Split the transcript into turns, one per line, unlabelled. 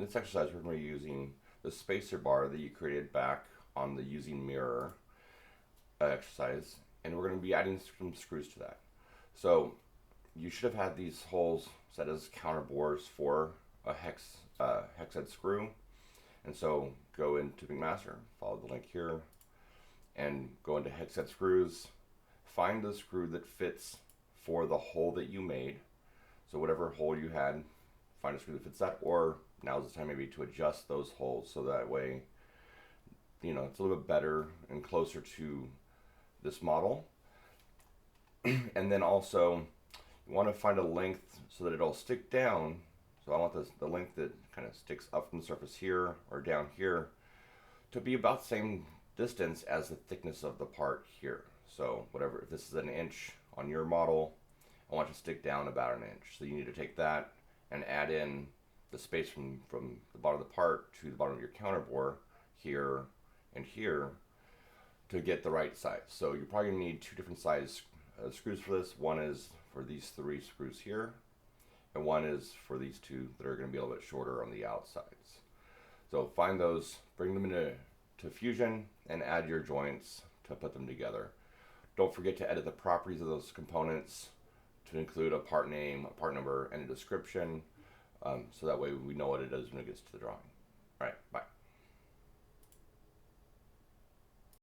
In this exercise, we're going to be using the spacer bar that you created back on the using mirror exercise, and we're going to be adding some screws to that. So you should have had these holes set as counter bores for a hex head screw. And so go into McMaster, follow the link here, and go into hex head screws. Find the screw that fits for the hole that you made. So whatever hole you had, find a screw that fits that, or now's the time maybe to adjust those holes so that way, it's a little bit better and closer to this model. And then also, you want to find a length so that it'll stick down. So I want the length that kind of sticks up from the surface here or down here to be about the same distance as the thickness of the part here. So whatever, if this is an inch on your model, I want it to stick down about an inch. So you need to take that and add in the space from the bottom of the part to the bottom of your counter bore here and here to get the right size. So you're probably gonna need two different size screws for this. One is for these three screws here, and one is for these two that are gonna be a little bit shorter on the outsides. So find those, bring them into Fusion, and add your joints to put them together. Don't forget to edit the properties of those components to include a part name, a part number, and a description, so that way we know what it is when it gets to the drawing. All right, bye.